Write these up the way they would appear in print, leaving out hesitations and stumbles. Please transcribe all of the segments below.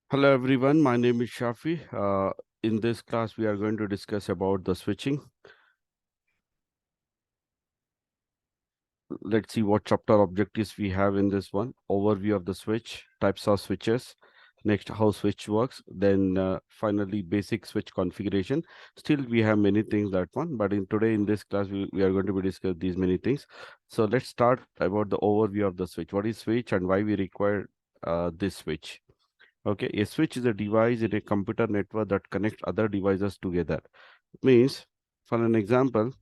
Hello everyone, my name is Shafi. In this class, we are going to discuss about the switching. Let's see what chapter objectives we have in this one. Overview of the switch, types of switches, next how switch works, then finally basic switch configuration. Still we have many things that one, but in today in this class we are going to be discuss these many things. So let's start about the overview of the switch. What is switch and why we require this switch? Okay, a switch is a device in a computer network that connects other devices together. Means, for an example,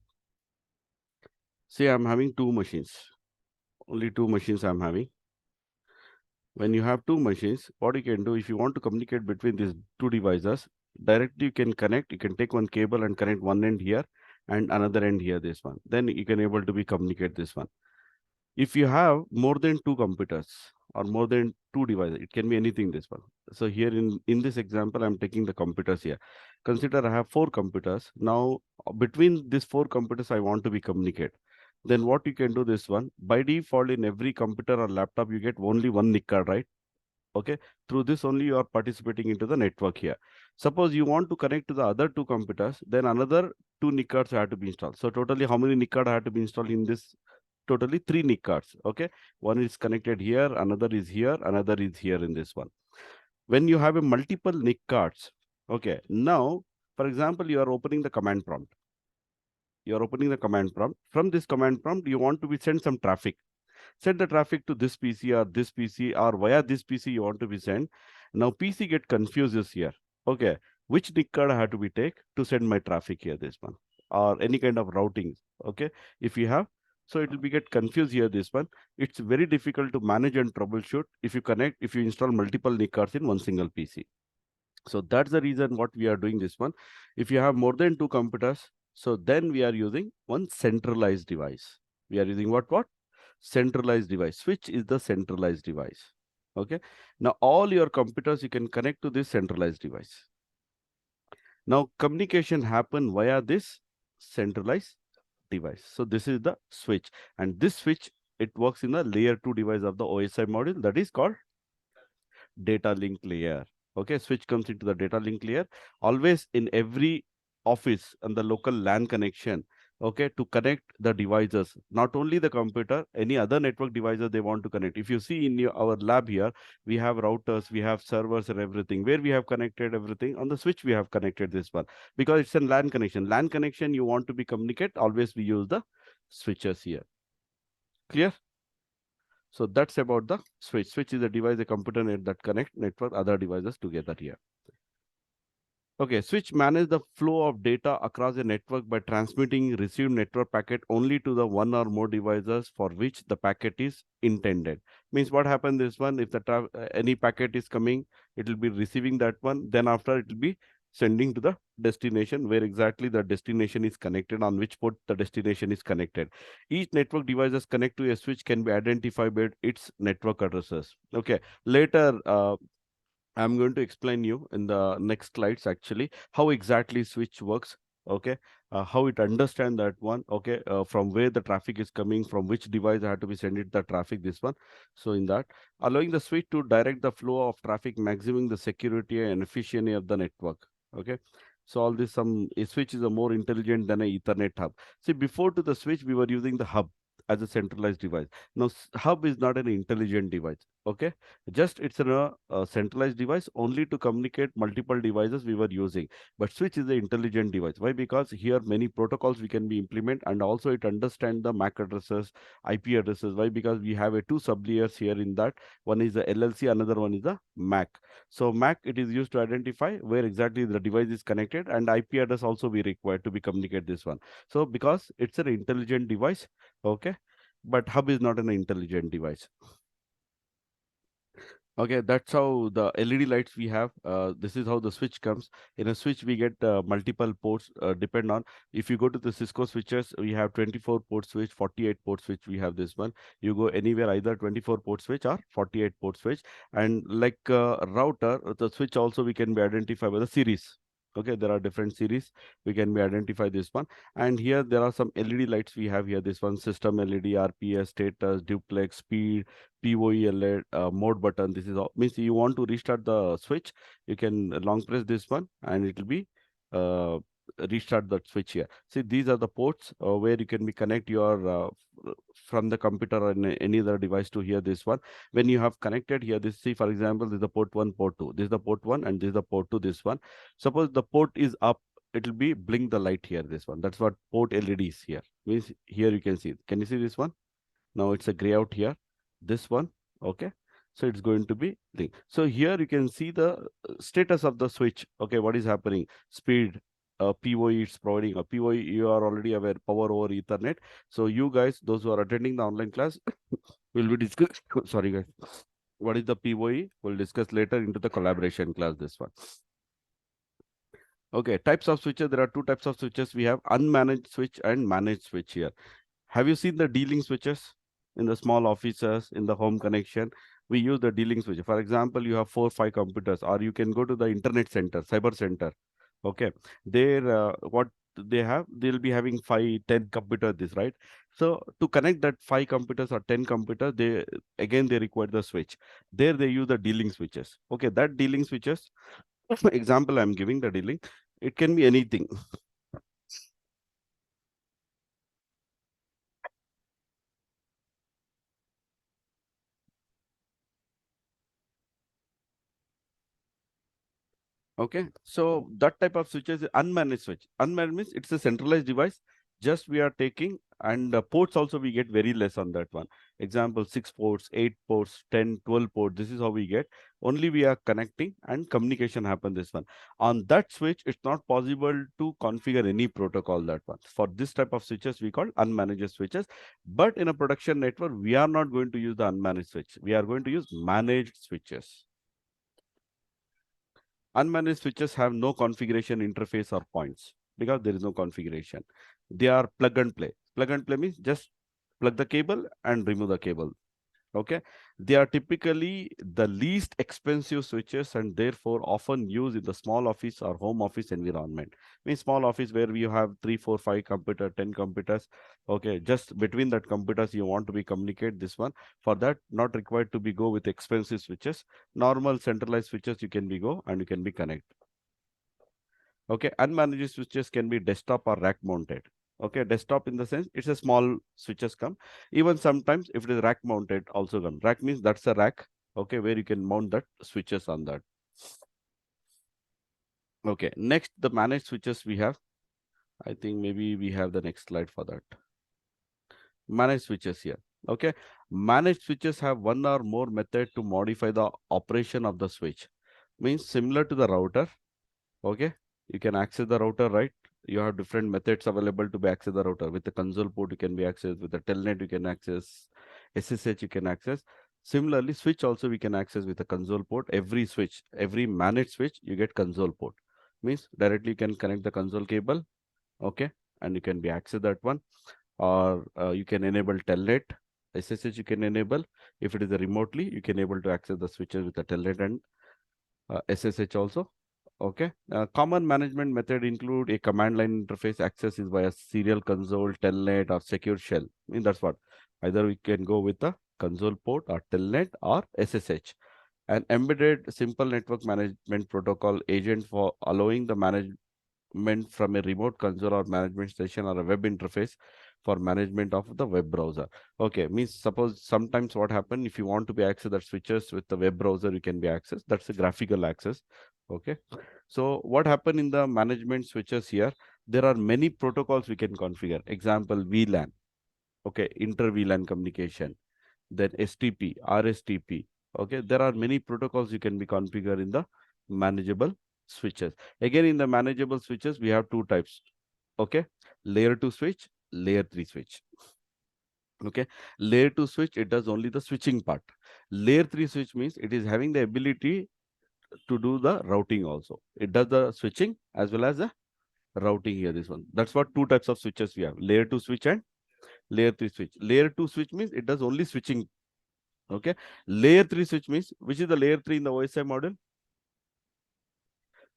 say I'm having two machines. Only two machines I'm having. When you have two machines, what you can do if you want to communicate between these two devices, directly you can connect. You can take one cable and connect one end here and another end here. This one. Then you can able to be communicate this one. If you have more than two computers or more than two devices, it can be anything this one. So here in this example, I'm taking the computers here. Consider I have four computers. Now between these four computers, I want to be communicate. Then what you can do this one, by default in every computer or laptop, you get only one NIC card, right? Okay, through this only you are participating into the network here. Suppose you want to connect to the other two computers, then another two NIC cards have to be installed. So totally how many NIC cards have to be installed in this? Totally three NIC cards. Okay, one is connected here, another is here, another is here in this one. When you have a multiple NIC cards, okay, now for example you are opening the command prompt. You are opening the command prompt. From this command prompt, you want to be send some traffic. Send the traffic to this PC or this PC or via this PC you want to be sent. Now PC get confuses here. Okay, which NIC card I have to be take to send my traffic here, this one, or any kind of routing. Okay, if you have, so it will be get confused here, this one. It's very difficult to manage and troubleshoot if you install multiple NIC cards in one single PC. So that's the reason what we are doing this one. If you have more than two computers, so then we are using one centralized device. We are using what? Centralized device. Switch is the centralized device. Okay. Now all your computers you can connect to this centralized device. Now communication happen via this centralized device. So this is the switch, and this switch it works in the layer 2 device of the OSI module, that is called data link layer. Okay, switch comes into the data link layer. Always in every office and the local LAN connection, okay, to connect the devices, not only the computer, any other network devices they want to connect. If you see in our lab here, we have routers, we have servers and everything. Where we have connected everything on the switch, we have connected this one because it's a LAN connection. LAN connection you want to be communicate, always we use the switches here. Clear? So that's about the switch. Switch is a device, a computer net that connect network other devices together here. Okay, switch manage the flow of data across a network by transmitting received network packet only to the one or more devices for which the packet is intended. Means what happens this one, if the any packet is coming, it will be receiving that one, then after it will be sending to the destination where exactly the destination is connected, on which port the destination is connected. Each network devices connect to a switch can be identified by its network addresses. Okay, later I'm going to explain you in the next slides actually how exactly switch works. Okay, how it understand that one. Okay, from where the traffic is coming, from which device I have to be sending the traffic. This one. So in that, allowing the switch to direct the flow of traffic, maximizing the security and efficiency of the network. Okay. So all this a switch is a more intelligent than a Ethernet hub. See, before to the switch, we were using the hub as a centralized device. Now, hub is not an intelligent device. Okay, just it's a centralized device only to communicate multiple devices we were using. But switch is an intelligent device. Why? Because here many protocols we can be implement, and also it understand the MAC addresses, IP addresses. Why? Because we have a two sub layers here in that. One is the LLC, another one is the MAC. So MAC it is used to identify where exactly the device is connected, and IP address also be required to be communicate this one. So because it's an intelligent device, okay, but hub is not an intelligent device. Okay, that's how the LED lights we have. This is how the switch comes. In a switch, we get multiple ports. Depend on if you go to the Cisco switches, we have 24 port switch, 48 port switch. We have this one. You go anywhere, either 24 port switch or 48 port switch. And like router, the switch also we can be identified by the series. Okay, there are different series. We can be identify this one. And here there are some LED lights we have here. This one system LED, RPS, status, duplex, speed, PoE alert, mode button. This is all means you want to restart the switch. You can long press this one and it will be uh, restart that switch here. See, these are the ports where you can be connect your from the computer or any other device to here this one. When you have connected here, this see for example, this is the port 1, port 2. This is the port 1 and this is the port 2, this one. Suppose the port is up, it will be blink the light here, this one. That's what port LED is here. Means here you can see. Can you see this one? Now it's a gray out here. This one, okay. So it's going to be blink. So here you can see the status of the switch. Okay, what is happening? Speed, PoE it's providing. A PoE you are already aware, power over Ethernet. So you guys, those who are attending the online class, will be discuss. Sorry guys. What is the PoE? We'll discuss later into the collaboration class. This one. Okay, types of switches. There are two types of switches. We have unmanaged switch and managed switch here. Have you seen the D-Link switches in the small offices, in the home connection? We use the D-Link switch. For example, you have 4 or 5 computers, or you can go to the internet center, cyber center. Okay, there, what they have, they'll be having 5, 10 computers, this, right? So to connect that 5 computers or 10 computers, they require the switch. There they use the D-Link switches. Okay, that D-Link switches, example I'm giving the D-Link, it can be anything. Okay, so that type of switch is unmanaged switch. Unmanaged means it's a centralized device. Just we are taking, and ports also we get very less on that one. Example, 6 ports, 8 ports, 10, 12 ports. This is how we get. Only we are connecting and communication happen this one. On that switch, it's not possible to configure any protocol that one. For this type of switches, we call unmanaged switches. But in a production network, we are not going to use the unmanaged switch. We are going to use managed switches. Unmanaged switches have no configuration interface or points because there is no configuration. They are plug and play. Plug and play means just plug the cable and remove the cable. Okay, they are typically the least expensive switches and therefore often used in the small office or home office environment. Means small office where we have 3, 4, 5 computer, 10 computers. Okay, just between that computers you want to be communicate this one. For that, not required to be go with expensive switches. Normal centralized switches you can be go and you can be connect. Okay, unmanaged switches can be desktop or rack mounted. Okay, desktop in the sense it's a small switches come. Even sometimes if it is rack mounted also come. Rack means that's a rack. Okay, where you can mount that switches on that. Okay, next the managed switches we have. I think maybe we have the next slide for that. Managed switches here. Okay, managed switches have one or more method to modify the operation of the switch. Means similar to the router. Okay, you can access the router, right? You have different methods available to be access the router. With the console port, you can be accessed. With the telnet, you can access. SSH, you can access. Similarly, switch also we can access with the console port. Every switch, every managed switch, you get console port. Means directly you can connect the console cable. Okay, and you can be access that one. Or you can enable telnet. SSH you can enable. If it is a remotely, you can able to access the switches with the telnet and SSH also. Okay. Common management method include a command line interface access is via serial console, telnet, or secure shell. I mean, that's what. Either we can go with the console port or telnet or SSH. An embedded simple network management protocol agent for allowing the management from a remote console or management station or a web interface for management of the web browser. Okay, means suppose sometimes what happen if you want to be access that switches with the web browser, you can be accessed. That's a graphical access. Okay, so what happened in the management switches here? There are many protocols we can configure. Example, VLAN. Okay, inter VLAN communication. Then STP, RSTP. Okay, there are many protocols you can be configured in the manageable switches. Again, in the manageable switches, we have two types. Okay, layer 2 switch, layer 3 switch. Okay, layer 2 switch, it does only the switching part. Layer 3 switch means it is having the ability to do the routing also. It does the switching as well as the routing here, this one. That's what two types of switches we have, layer 2 switch and layer 3 switch. Layer 2 switch means it does only switching. Okay, layer 3 switch means which is the layer 3 in the OSI model?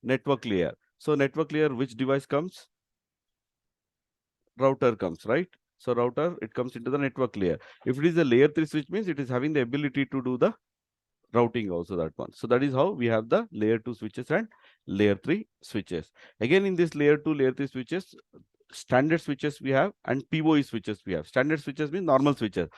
Network layer. So network layer, which device comes? Router comes, right? So router, it comes into the network layer. If it is a layer 3 switch, means it is having the ability to do the routing also, that one. So that is how we have the layer 2 switches and layer 3 switches. Again, in this layer 2, layer 3 switches, standard switches we have and PoE switches we have. Standard switches means normal switches.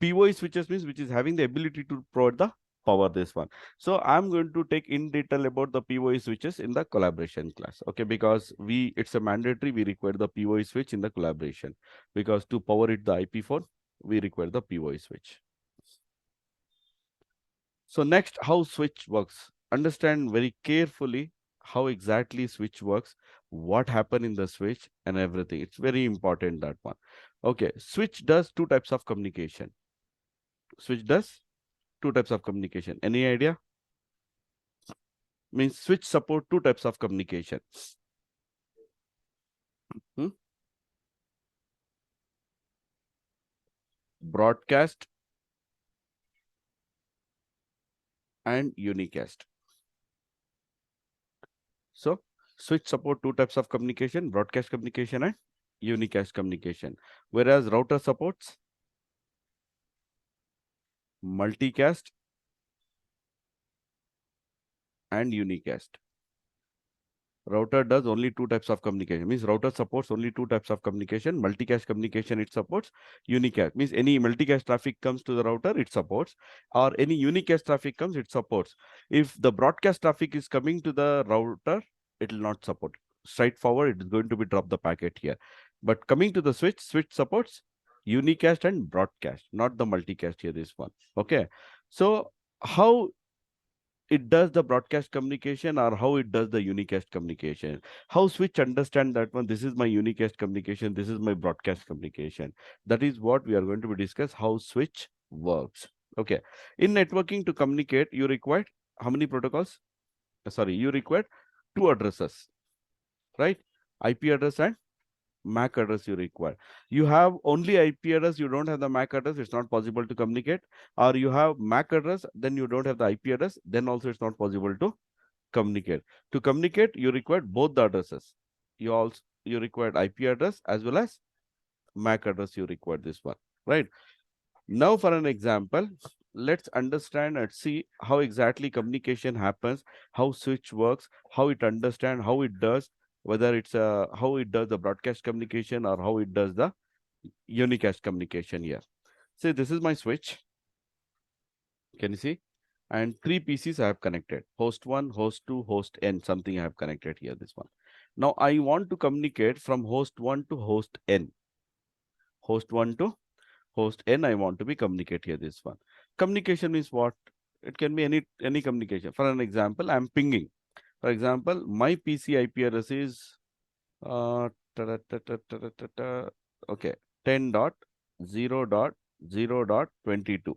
PoE switches means which is having the ability to provide the power, this one. So I'm going to take in detail about the PoE switches in the collaboration class. Okay, because it's a mandatory, we require the PoE switch in the collaboration, because to power it the IP phone, we require the PoE switch. So next, how switch works. Understand very carefully how exactly switch works, what happened in the switch and everything. It's very important, that one. Okay, switch does two types of communication. Switch does two types of communication. Any idea? Means switch support two types of communication. Hmm? Broadcast and unicast. So switch support two types of communication, broadcast communication and unicast communication. Whereas router supports multicast and unicast. Router does only two types of communication. Means router supports only two types of communication. Multicast communication it supports. Unicast means any multicast traffic comes to the router, it supports. Or any unicast traffic comes, it supports. If the broadcast traffic is coming to the router, it will not support. Straightforward, it is going to be drop the packet here. But coming to the switch, switch supports unicast and broadcast, not the multicast here, this one. Okay. So how it does the broadcast communication or how it does the unicast communication? How switch understand that one? This is my unicast communication. This is my broadcast communication. That is what we are going to be discuss, how switch works. Okay. In networking to communicate, you require how many protocols? Sorry, you require two addresses, right? IP address and MAC address you require. You have only IP address, you don't have the MAC address, it's not possible to communicate. Or you have MAC address, then you don't have the IP address, then also it's not possible to communicate. To communicate, you require both the addresses. You required IP address as well as MAC address, you require this one, right? Now for an example, let's understand and see how exactly communication happens, how switch works, how it understand, how it does, whether it's how it does the broadcast communication or how it does the unicast communication here. See, this is my switch. Can you see? And three PCs I have connected. Host 1, host 2, host N, something I have connected here, this one. Now I want to communicate from host 1 to host N. Host 1 to host N, I want to be communicate here, this one. Communication is what? It can be any communication. For an example, I'm pinging. For example, my PC IP address is uh, okay, 10.0.0.22.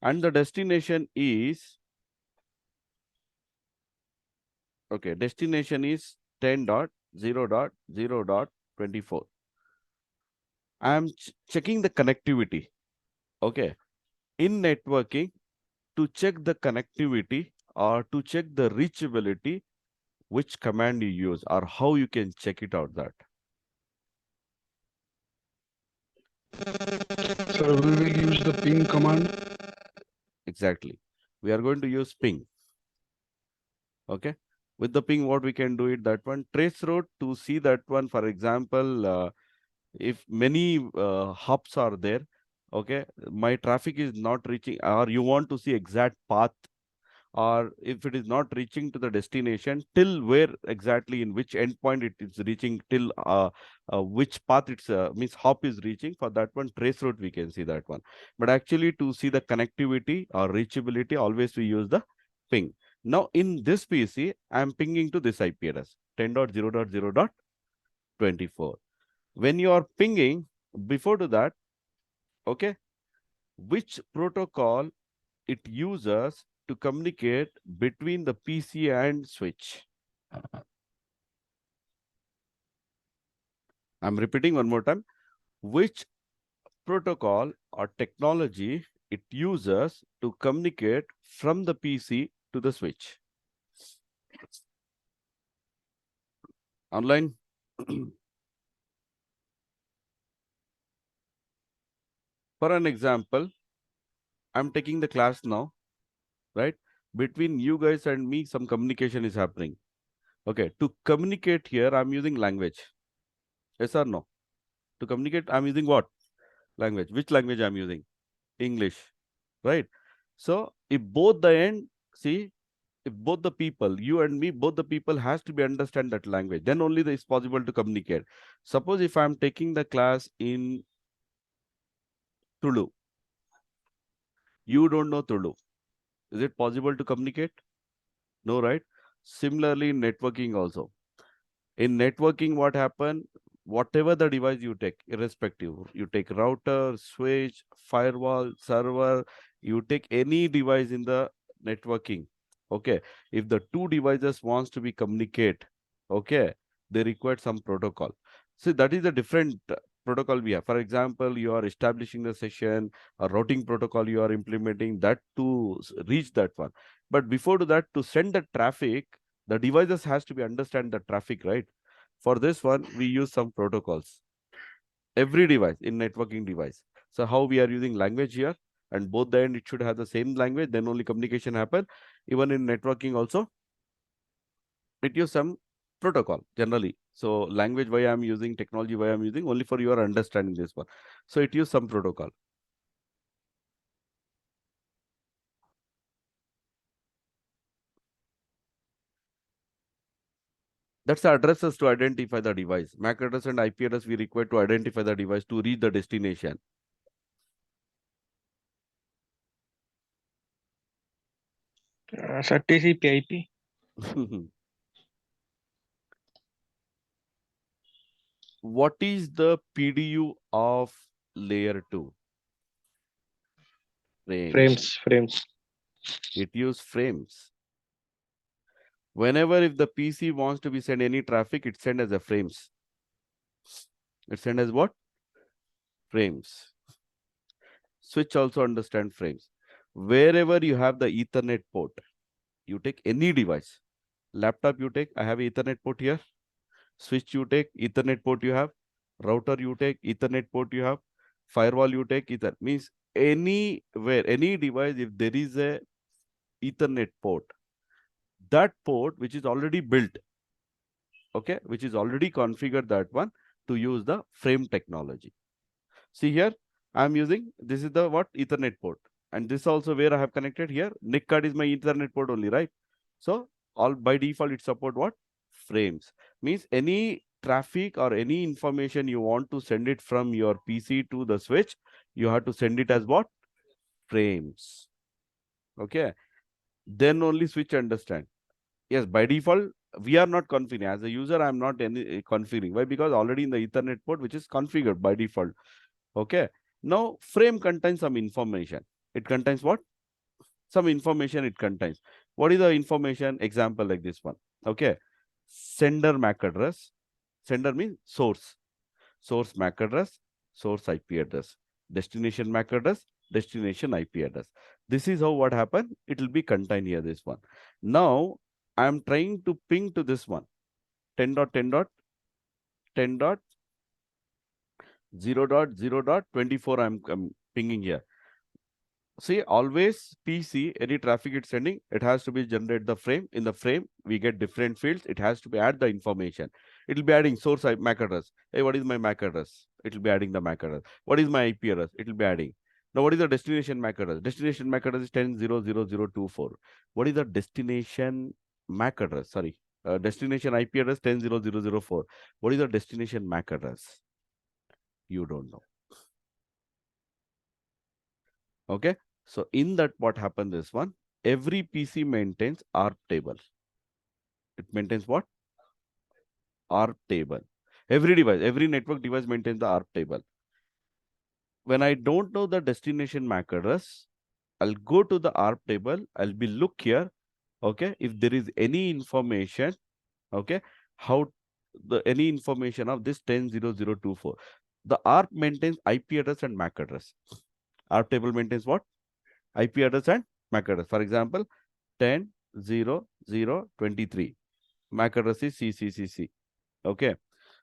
And the destination is, okay, destination is 10.0.0.24. I am checking the connectivity. Okay. In networking, to check the connectivity or to check the reachability, which command you use or how you can check it out that? So we will use the ping command. Exactly. We are going to use ping. Okay. With the ping, what we can do it, that one trace route to see that one. For example, if many hubs are there, okay, my traffic is not reaching, or you want to see exact path, or if it is not reaching to the destination, till where exactly in which endpoint it is reaching, till which path it's means hop is reaching, for that one trace route we can see that one. But actually to see the connectivity or reachability, always we use the ping. Now in this PC, I am pinging to this IP address 10.0.0.24. When you are pinging, before to that, okay, which protocol it uses to communicate between the PC and switch? I'm repeating one more time. Which protocol or technology it uses to communicate from the PC to the switch? Online? For an example, I'm taking the class now, right? Between you guys and me, some communication is happening. Okay, to communicate here, I'm using language. Yes or no? To communicate, I'm using what? Language. Which language I'm using? English, right? So if both the end, see, if both the people, you and me, both the people has to be understand that language, then only it's possible to communicate. Suppose if I'm taking the class in Tulu, you don't know Tulu. Is it possible to communicate? No, right? Similarly, in networking also. In networking, what happened? Whatever the device you take, irrespective, you take router, switch, firewall, server, you take any device in the networking. Okay. If the two devices wants to be communicate, okay, they require some protocol. See, that is a different protocol we have. For example, you are establishing the session, a routing protocol you are implementing that to reach that one. But before to that, to send the traffic, the devices has to be understand the traffic, right? For this one, we use some protocols. Every device in networking device. So how we are using language here, and both the end it should have the same language, then only communication happen. Even in networking also, it use some protocol generally. So language why I'm using, technology why I'm using, only for your understanding this one. So it use some protocol. That's the addresses to identify the device. MAC address and IP address we require to identify the device to reach the destination. Sir, TCP/IP. What is the PDU of layer 2? Frames. It use frames. Whenever if the PC wants to be send any traffic, it send as a frames. It send as what? Frames. Switch also understand frames. Wherever you have the Ethernet port, you take any device. Laptop you take, I have Ethernet port here. Switch you take, Ethernet port you have. Router you take, Ethernet port you have. Firewall you take, Ethernet. Means anywhere, any device, if there is a Ethernet port, that port which is already built, okay, which is already configured, that one to use the frame technology. See here, I'm using, this is the what? Ethernet port. And this also where I have connected here. NIC card is my Ethernet port only, right? So all by default, it support what? Frames. Means any traffic or any information you want to send it from your PC to the switch, you have to send it as what? Frames. Okay. Then only switch understand. Yes, by default, we are not configuring. As a user, I'm not any configuring. Why? Because already in the Ethernet port, which is configured by default. Okay. Now, frame contains some information. It contains what? Some information it contains. What is the information? Example like this one. Okay. Sender MAC address. Sender means source. Source MAC address, source IP address. Destination MAC address, destination IP address. This is how what happened. It will be contained here, this one. Now, I'm trying to ping to this one. 10.10.10.0.0.24 I'm pinging here. See, always PC, any traffic it's sending, it has to be generate the frame. In the frame, we get different fields. It has to be add the information. It will be adding source MAC address. Hey, what is my MAC address? It will be adding the MAC address. What is my IP address? It will be adding. Now, what is the destination MAC address? Destination MAC address is 10.0.0.0.24. What is the destination MAC address? Sorry, destination IP address 10.0.0.0.4. What is the destination MAC address? You don't know. Okay. So in that, what happened this one, every PC maintains ARP table. It maintains what? ARP table. Every device, every network device maintains the ARP table. When I don't know the destination MAC address, I'll go to the ARP table. I'll be look here. Okay. If there is any information, okay, how any information of this 10.0.0.24. The ARP maintains IP address and MAC address. ARP table maintains what? IP address and MAC address. For example, 10.0.0.23. MAC address is CCCC. Okay.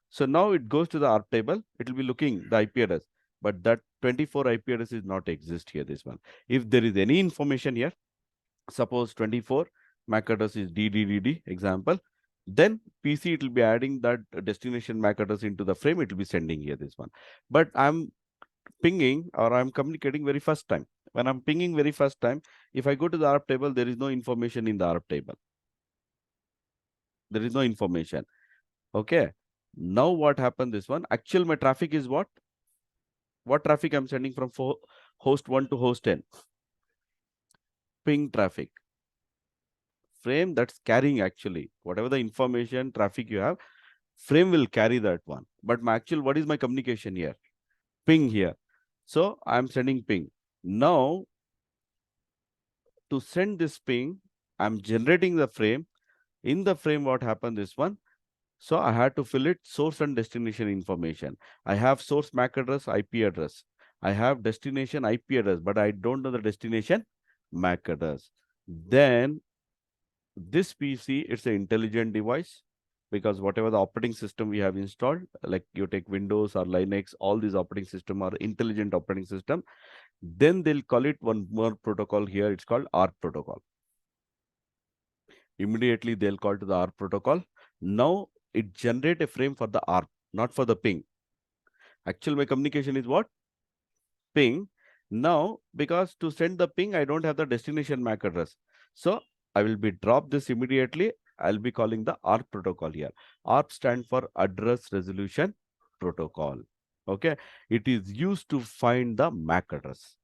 So now it goes to the ARP table. It will be looking the IP address, but that 24 IP address is not exist here, this one. If there is any information here, suppose 24 MAC address is DDDD example, then PC it will be adding that destination MAC address into the frame. It will be sending here this one. But I'm pinging or I'm communicating very first time. When I'm pinging very first time, if I go to the ARP table, there is no information in the ARP table. There is no information. Okay. Now what happened this one? Actual my traffic is what? What traffic I'm sending from host 1 to host 10? Ping traffic. Frame that's carrying actually whatever the information traffic you have, frame will carry that one. But my actual, what is my communication here? Ping here. So I'm sending ping. Now to send this ping, I'm generating the frame. In the frame, what happened this one? So I had to fill it source and destination information. I have source MAC address, IP address. I have destination IP address, but I don't know the destination MAC address. Then this PC, it's an intelligent device because whatever the operating system we have installed, like you take Windows or Linux, all these operating system are intelligent operating system. Then they'll call it one more protocol here. It's called ARP protocol. Immediately they'll call to the ARP protocol. Now it generate a frame for the ARP, not for the ping. Actual my communication is what? Ping. Now, because to send the ping, I don't have the destination MAC address. So I will be drop this immediately. I'll be calling the ARP protocol here. ARP stands for Address Resolution Protocol. Okay. It is used to find the MAC address.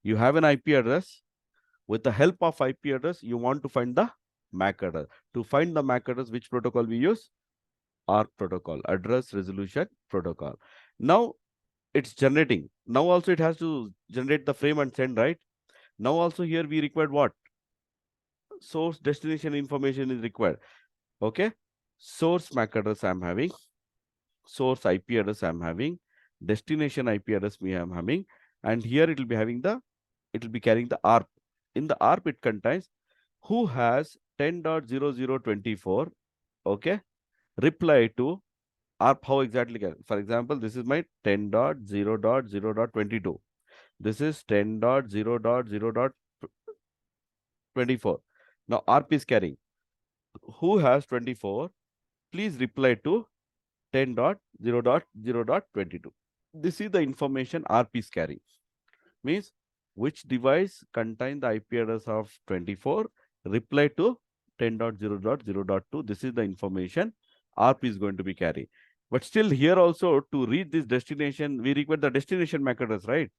You have an IP address. With the help of IP address, you want to find the MAC address. To find the MAC address, which protocol we use? ARP protocol, Address Resolution Protocol. Now it's generating. Now also it has to generate the frame and send, right? Now also here we required what? Source destination information is required. Okay. Source MAC address I'm having. Source IP address I'm having. Destination IP address me I'm having. And here it will be having the, it will be carrying the ARP. In the ARP it contains who has 10.0024. Okay. Reply to ARP, how exactly? For example, this is my 10.0.0.22. This is 10.0.0.24. Now ARP is carrying. Who has 24? Please reply to 10.0.0.22. This is the information ARP is carrying. Means which device contain the IP address of 24? Reply to 10.0.0.2. This is the information ARP is going to be carrying. But still here also to reach this destination, we require the destination MAC address, right?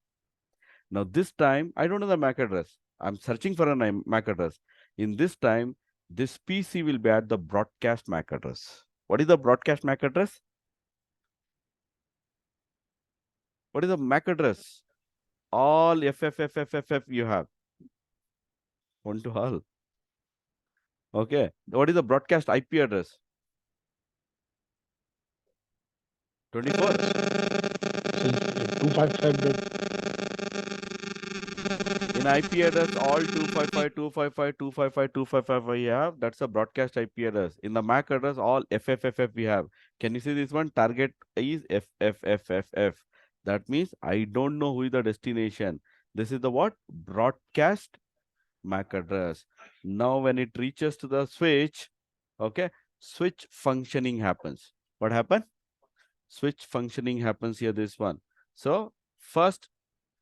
Now this time, I don't know the MAC address. I'm searching for a MAC address. In this time, this PC will be at the broadcast MAC address. What is the broadcast MAC address? What is the MAC address? All FFFFFF you have. One to all. Okay. What is the broadcast IP address? 24. 255. In IP address, all 255.255.255.255 we have. That's a broadcast IP address. In the MAC address, all FFFF we have. Can you see this one? Target is FFFFF. That means I don't know who is the destination. This is the what? Broadcast MAC address. Now when it reaches to the switch, okay, switch functioning happens. What happened? Switch functioning happens here, this one. So first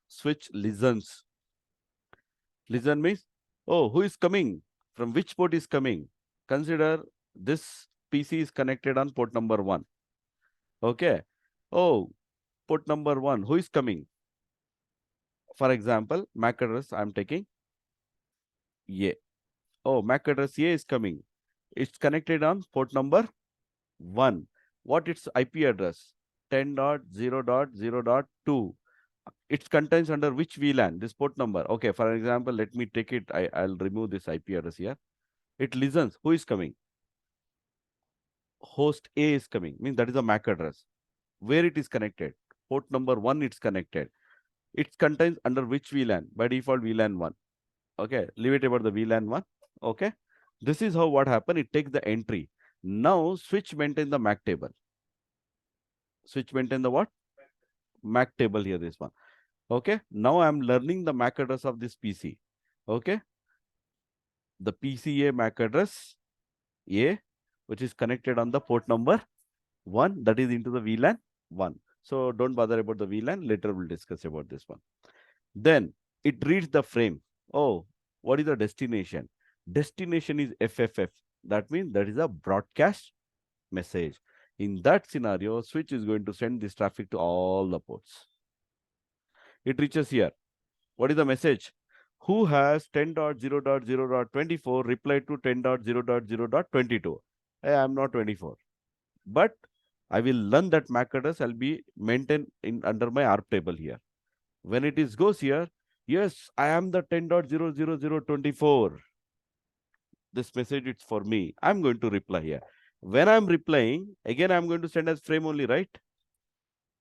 switch listens. Listen means, oh, who is coming? From which port is coming? Consider this PC is connected on port number 1. Okay. Oh, port number 1, who is coming? For example, MAC address I'm taking. Yeah. Oh, MAC address A is coming. It's connected on port number 1. What its IP address? 10.0.0.2. It contains under which VLAN? This port number. Okay, for example, let me take it. I'll remove this IP address here. It listens. Who is coming? Host A is coming. Means that is a MAC address. Where it is connected? Port number 1 it's connected. It contains under which VLAN? By default VLAN 1. Okay, leave it about the VLAN 1. Okay. This is how what happened. It takes the entry. Now switch maintain the MAC table. Switch maintain the what? MAC table here, this one. Okay. Now I'm learning the MAC address of this PC. Okay. The PCA MAC address A, which is connected on the port number 1, that is into the VLAN 1. So don't bother about the VLAN. Later we'll discuss about this one. Then it reads the frame. Oh, what is the destination? Destination is FFF. That means that is a broadcast message. In that scenario, switch is going to send this traffic to all the ports. It reaches here. What is the message? Who has 10.0.0.24 replied to 10.0.0.22? Hey, I'm not 24. But I will learn that MAC address. I'll be maintained in under my ARP table here. When it is goes here, yes, I am the 10.0.0.0.24. This message is for me. I'm going to reply here. When I'm replying, again, I'm going to send as frame only, right?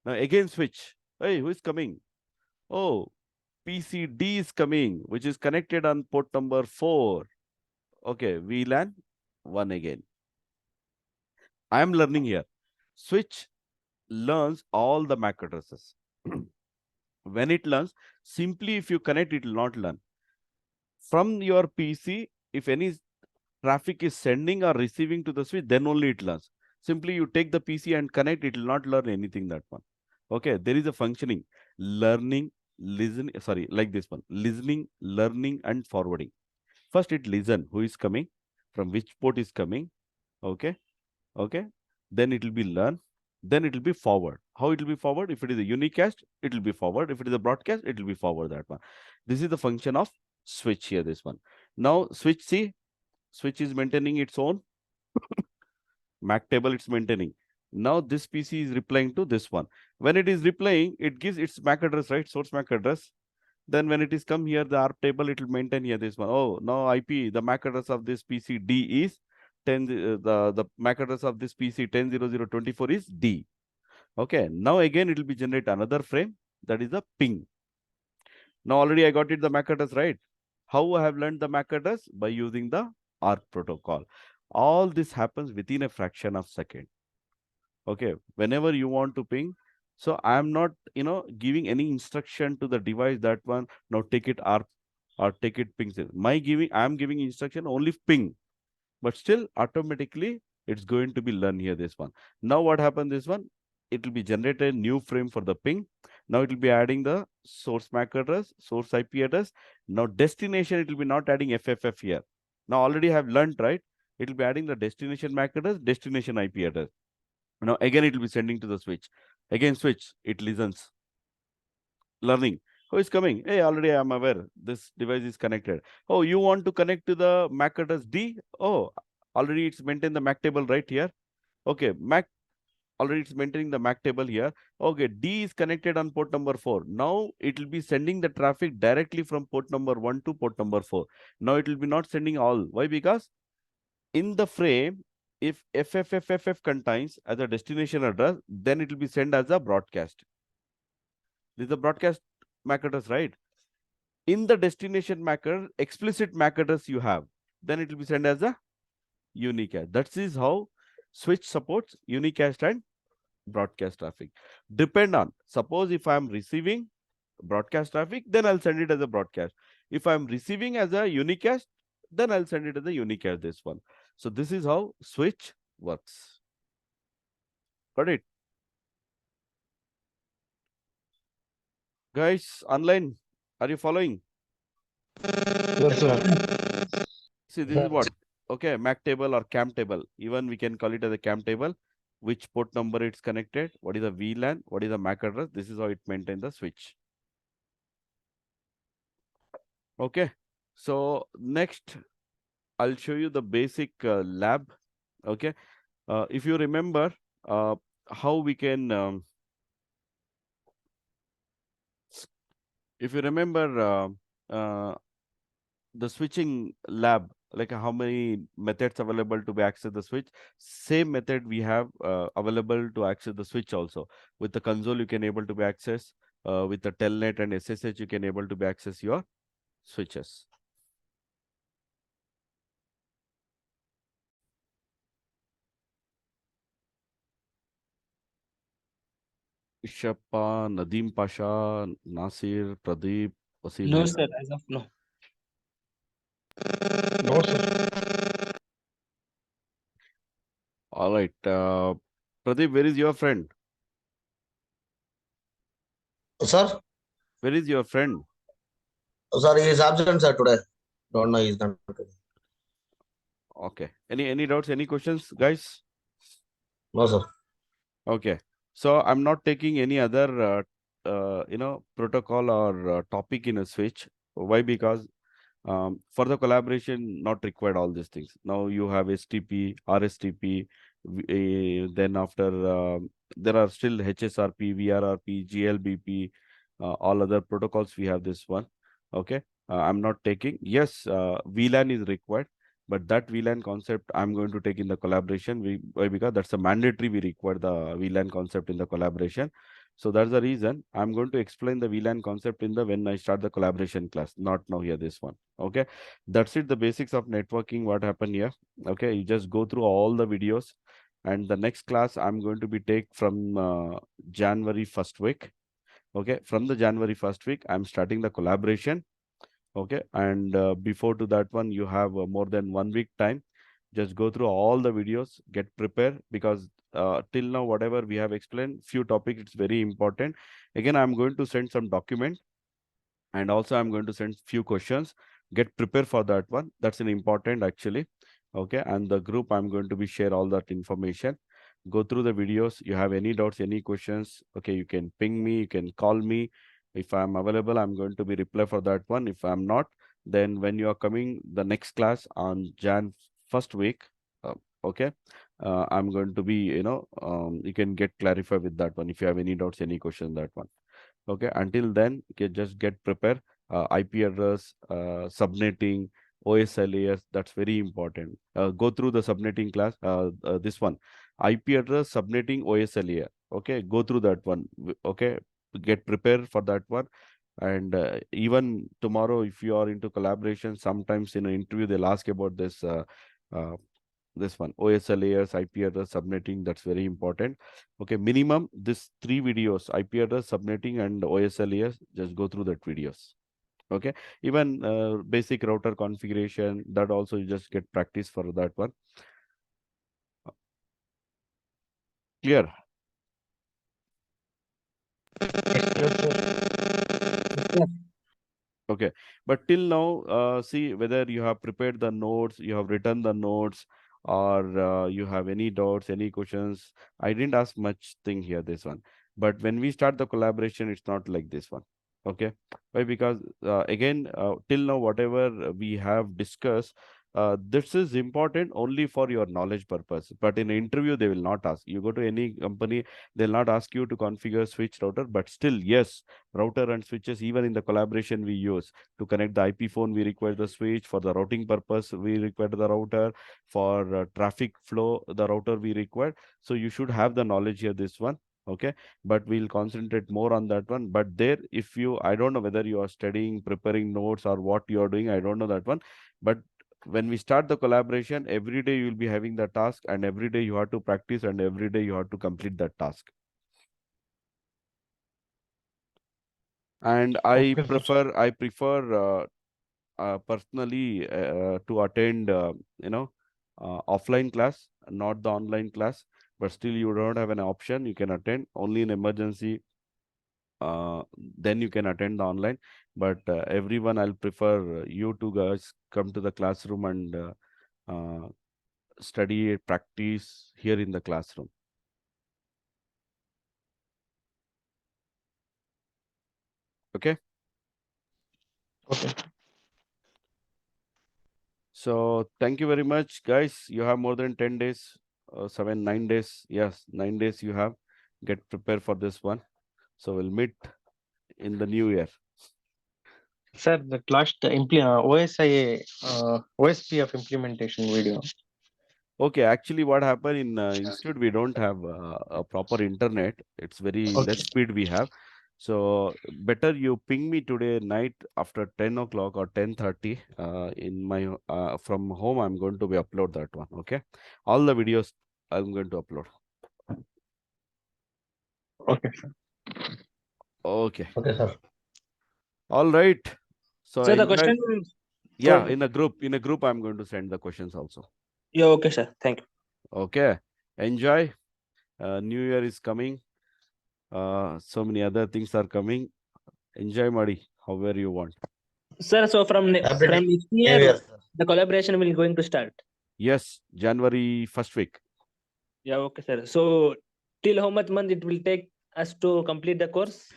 Now again switch. Hey, who is coming? Oh, PCD is coming, which is connected on port number 4. Okay, VLAN 1 again. I am learning here. Switch learns all the MAC addresses. When it learns, simply if you connect, it will not learn. From your PC, if any traffic is sending or receiving to the switch, then only it learns. Simply you take the PC and connect, it will not learn anything, that one. Okay, there is a functioning, learning, listening, sorry, like this one, listening, learning, and forwarding. First it listen, who is coming, from which port is coming, okay, okay. Then it will be learn, then it will be forward. How it will be forward? If it is a unicast, it will be forward. If it is a broadcast, it will be forward, that one. This is the function of switch here, this one. Now switch, see, switch is maintaining its own MAC table, it's maintaining. Now this PC is replying to this one. When it is replying, it gives its MAC address, right? Source MAC address. Then when it is come here, the ARP table, it will maintain here this one. Oh, now IP, the MAC address of this PC D is 10, the MAC address of this PC 10.0.0.24 is D. Okay, now again it will be generate another frame, that is the ping. Now already I got it the MAC address, right? How I have learned the MAC address? By using the ARP protocol. All this happens within a fraction of second. Okay, whenever you want to ping, so I am not, giving any instruction to the device, that one, now take it ARP or take it ping. I am giving instruction only ping, but still automatically it's going to be learn here, this one. Now what happened, this one, it will be generated a new frame for the ping. Now it will be adding the source MAC address, source IP address. Now destination, it will be not adding FFF here. Now already I have learned, right? It will be adding the destination MAC address, destination IP address. Now again it will be sending to the switch. Again switch, it listens. Learning. Who is coming? Hey, already I am aware. This device is connected. Oh, you want to connect to the MAC address D? Oh, already it's maintained the MAC table right here. Okay, MAC, already it's maintaining the MAC table here. Okay, D is connected on port number 4. Now it will be sending the traffic directly from port number 1 to port number 4. Now it will be not sending all. Why? Because in the frame, if FFFFF contains as a destination address, then it will be sent as a broadcast. This is the broadcast MAC address, right? In the destination MAC address, explicit MAC address you have, then it will be sent as a unicast. That is how switch supports unicast and broadcast traffic. Depend on, suppose if I am receiving broadcast traffic, then I'll send it as a broadcast. If I'm receiving as a unicast, then I'll send it as a unicast, this one. So this is how switch works. Got it? Guys, online, are you following? Yes, sir. See, this is what? Okay, MAC table or CAM table. Even we can call it as a CAM table. Which port number it's connected, what is the VLAN, what is the MAC address. This is how it maintains the switch. Okay, so next I'll show you the basic lab. Okay, if you remember how we can, if you remember the switching lab, like how many methods available to be access the switch, same method we have available to access the switch also. With the console, you can able to be access. With the telnet and SSH, you can able to be access your switches. Ishappa, Nadeem Pasha, Nasir, Pradeep, Wasim No, Haidar. sir, as of now. No, sir. All right. Pradeep, where is your friend? Sir, Where is your friend? sir, he is absent, sir, today. Don't know, he is not today. Okay. Any doubts? Any questions, guys? No, sir. Okay. So I'm not taking any other, protocol or topic in a switch. Why? Because for the collaboration, not required all these things. Now you have STP, RSTP, then after there are still HSRP, VRRP, GLBP, all other protocols. We have this one. Okay. I'm not taking. Yes, VLAN is required, but that VLAN concept I'm going to take in the collaboration. Why? Because that's a mandatory. We require the VLAN concept in the collaboration. So that's the reason I'm going to explain the VLAN concept in the when I start the collaboration class, not now here this one. Okay, that's it. The basics of networking. What happened here? Okay, you just go through all the videos, and the next class I'm going to be take from January first week. Okay, from the January first week, I'm starting the collaboration. Okay, and before to that one, you have more than 1 week time. Just go through all the videos, get prepared, because till now whatever we have explained, few topics, it's very important. Again, I'm going to send some document, and also I'm going to send few questions. Get prepared for that one. That's an important actually. Okay, and the group I'm going to be share all that information. Go through the videos. You have any doubts, any questions, okay, you can ping me, you can call me. If I'm available, I'm going to be reply for that one. If I'm not, then when you are coming the next class on Jan first week, uh, okay, I'm going to be, you can get clarified with that one if you have any doubts, any question, that one. Okay, until then, just get prepared. IP address, subnetting, OSLAS, that's very important. Go through the subnetting class, this one, IP address, subnetting, OSLAS. Okay, go through that one. Okay, get prepared for that one. And even tomorrow, if you are into collaboration, sometimes in an interview, they'll ask about uh, this one, OSLAS, IP address, subnetting, that's very important. Okay, minimum this 3 videos, IP address, subnetting, and OSLAS, just go through that videos. Okay, even basic router configuration, that also you just get practice for that one. Clear? Okay, but till now, see whether you have prepared the notes, you have written the notes, or you have any doubts, any questions. I didn't ask much thing here, this one. But when we start the collaboration, it's not like this one. Okay, why? Because again, till now, whatever we have discussed, this is important only for your knowledge purpose. But in an interview, they will not ask. You go to any company, they'll not ask you to configure switch router, but still, yes, router and switches, even in the collaboration we use to connect the IP phone, we require the switch. For the routing purpose, we require the router. For traffic flow, the router we require. So you should have the knowledge here, this one. Okay, but we'll concentrate more on that one. But there, if you, I don't know whether you are studying, preparing notes, or what you are doing, I don't know that one. But when we start the collaboration, every day you will be having the task, and every day you have to practice, and every day you have to complete that task. And I Okay, sir. prefer personally to attend, offline class, not the online class. But still, you don't have an option. You can attend only in emergency. Then you can attend the online. But everyone, I'll prefer you two guys come to the classroom and uh, study, practice here in the classroom. Okay. Okay. So thank you very much, guys. You have more than 10 days, 7, 9 days. Yes, 9 days you have. Get prepared for this one. So we'll meet in the new year. Sir, that last OSIA, OSPF implementation video. Okay, actually, what happened in institute, we don't have a proper internet. It's very less Okay. speed we have. So better you ping me today night after 10 o'clock or 10:30 in my from home. I'm going to be upload that one. Okay, all the videos I'm going to upload. Okay, sir. Okay. Okay, sir. All right. So Sir, the enjoy- question. Yeah, Oh, in a group, I'm going to send the questions also. yeah, okay, sir. Thank you. Okay. Enjoy. New Year is coming. So many other things are coming. Enjoy, Madi, however you want. Sir, so from Happy from New next Year, year, sir. the collaboration will going to start. Yes, January first week. Yeah, okay, sir. So till how much month it will take us to complete the course?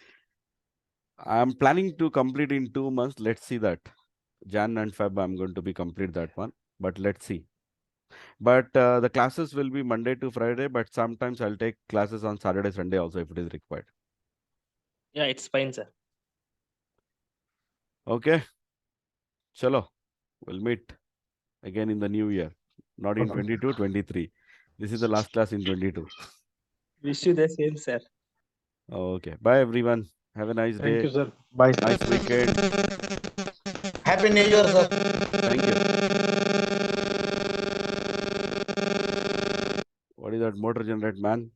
I'm planning to complete in 2 months. Let's see that. Jan and Feb, I'm going to be complete that one. But let's see. But the classes will be Monday to Friday, but sometimes I'll take classes on Saturday, Sunday also if it is required. Yeah, it's fine, sir. Okay. Chalo. We'll meet again in the new year. Not in Okay. 22, 23. This is the last class in 22. Wish you the same, sir. Okay. Bye, everyone. Have a nice Thank day. you, sir. Bye. Nice weekend. Happy New Year, sir. Thank you. What is that motor generate, man?